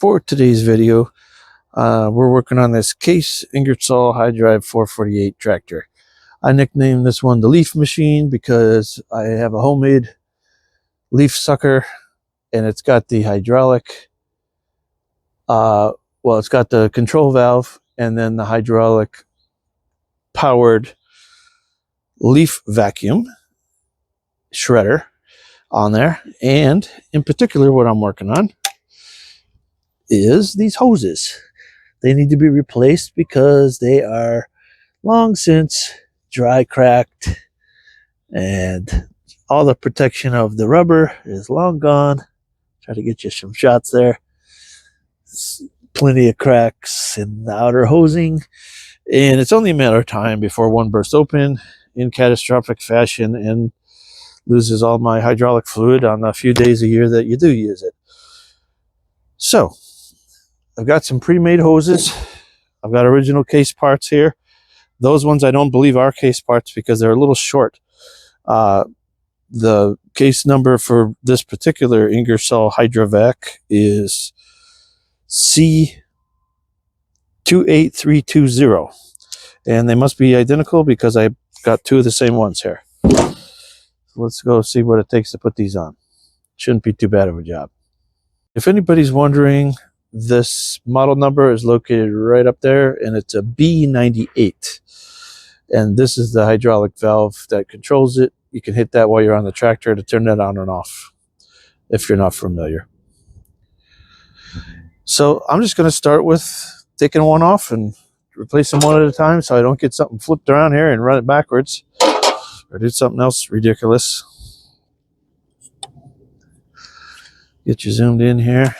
For today's video, we're working on this Case Ingersoll hydriv 448 tractor. I nicknamed this one the leaf machine because I have a homemade leaf sucker, and it's got the hydraulic, it's got the control valve and then the hydraulic powered leaf vacuum shredder on there. And in particular, what I'm working on is these hoses. They need to be replaced because they are long since dry cracked and all the protection of the rubber is long gone. Try to get you some shots there. Plenty of cracks in the outer hosing, and it's only a matter of time before one bursts open in catastrophic fashion and loses all my hydraulic fluid on the few days a year that you do use it. So I've got some pre-made hoses. I've got original Case parts here. Those ones I don't believe are Case parts because they're a little short. The case number for this particular Ingersoll hydrovac is C28320, and they must be identical because I got two of the same ones here. Let's go see what it takes to put these on. Shouldn't be too bad of a job. If anybody's wondering, this model number is located right up there, and it's a B98. And this is the hydraulic valve that controls it. You can hit that while you're on the tractor to turn that on and off, if you're not familiar. So I'm just going to start with taking one off and replace them one at a time so I don't get something flipped around here and run it backwards or do something else ridiculous. Get you zoomed in here.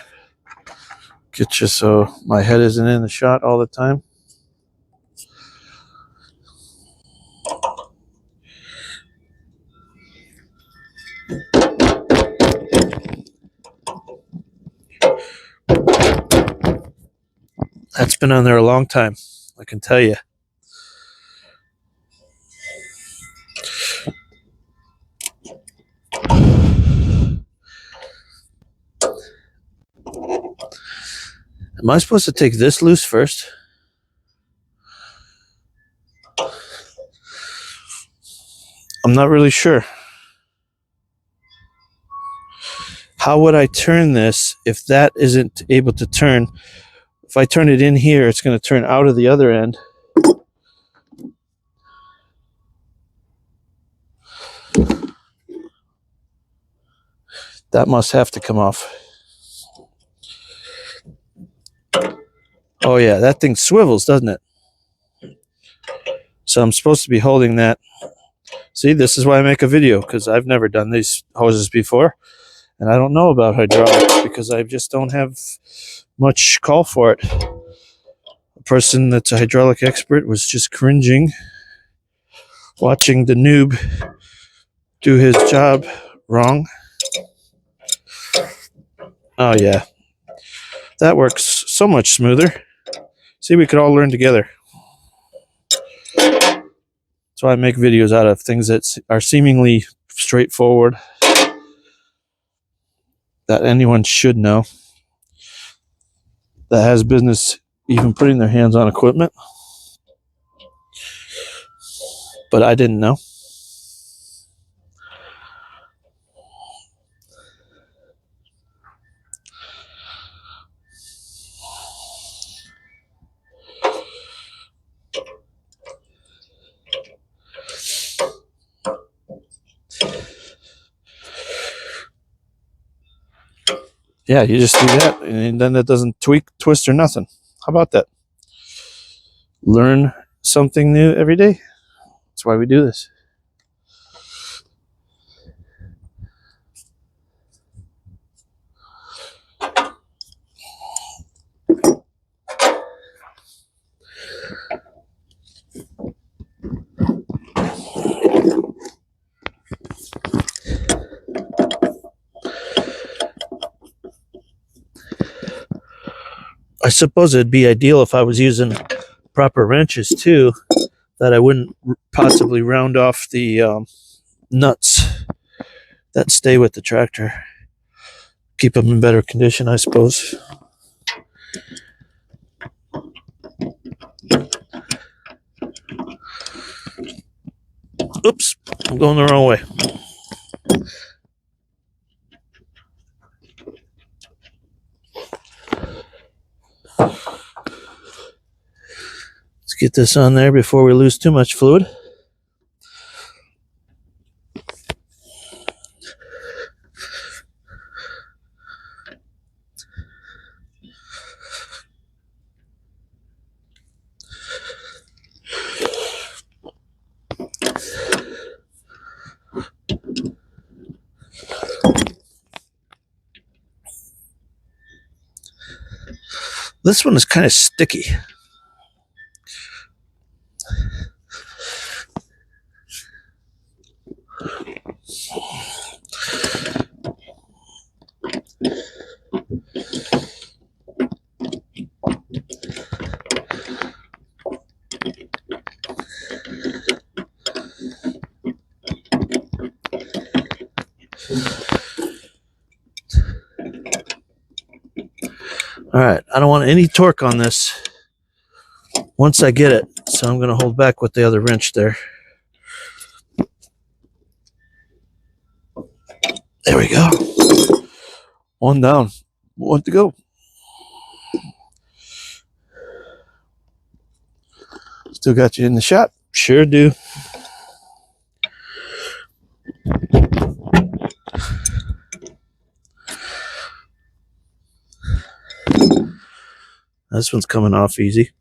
Get you so my head isn't in the shot all the time. That's been on there a long time, I can tell you. Am I supposed to take this loose first? I'm not really sure. How would I turn this if that isn't able to turn? If I turn it in here, it's going to turn out of the other end. That must have to come off. Oh yeah, that thing swivels, doesn't it? So I'm supposed to be holding that. See, this is why I make a video, because I've never done these hoses before. And I don't know about hydraulics because I just don't have much call for it. A person that's a hydraulic expert was just cringing watching the noob do his job wrong. Oh yeah, that works so much smoother. See, we could all learn together. That's why I make videos out of things that are seemingly straightforward, that anyone should know, that has business even putting their hands on equipment. But I didn't know. Yeah, you just do that, and then it doesn't tweak, twist, or nothing. How about that? Learn something new every day. That's why we do this. I suppose it'd be ideal if I was using proper wrenches too, that I wouldn't possibly round off the nuts that stay with the tractor. Keep them in better condition, I suppose. I'm going the wrong way. Let's get this on there before we lose too much fluid. This one is kind of sticky. All right, I don't want any torque on this once I get it, so I'm going to hold back with the other wrench there. There we go. One down, one to go. Still got you in the shot? Sure do. This one's coming off easy.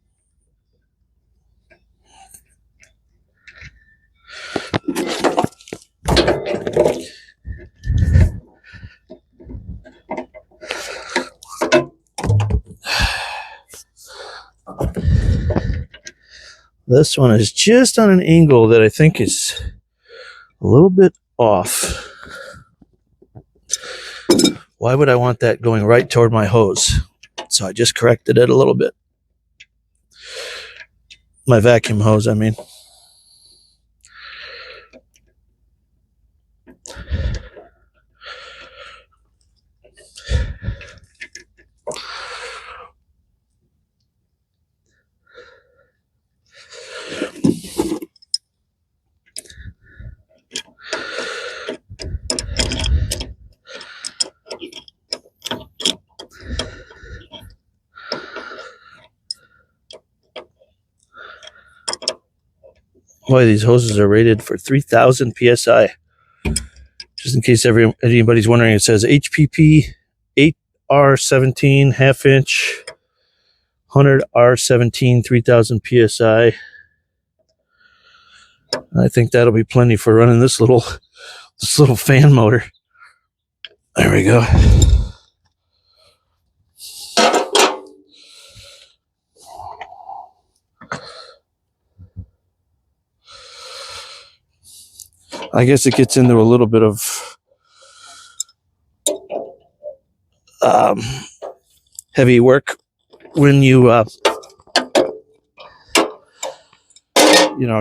This one is just on an angle that I think is a little bit off. Why would I want that going right toward my hose? So I just corrected it a little bit. My vacuum hose, I mean. Boy, these hoses are rated for 3,000 PSI. Just in case anybody's wondering, it says HPP 8R17 half inch, 100 R17, 3,000 PSI. I think that'll be plenty for running this little fan motor. There we go. I guess it gets into a little bit of heavy work when you are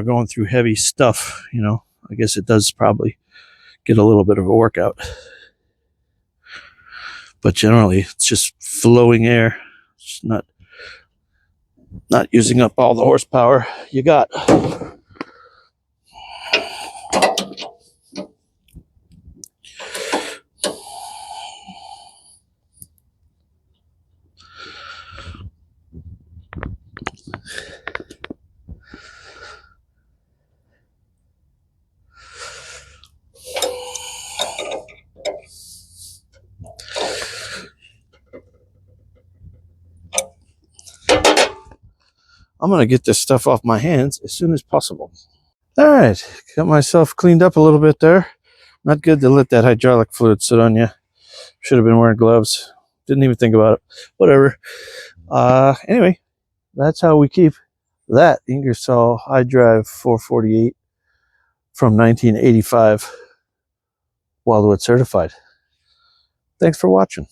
going through heavy stuff. I guess it does probably get a little bit of a workout, but generally it's just flowing air. It's not using up all the horsepower you got. I'm going to get this stuff off my hands as soon as possible. All right, got myself cleaned up a little bit there. Not good to let that hydraulic fluid sit on you. Should have been wearing gloves. Didn't even think about it. Whatever. Anyway, that's how we keep that Ingersoll hydriv 448 from 1985 Wildwood certified. Thanks for watching.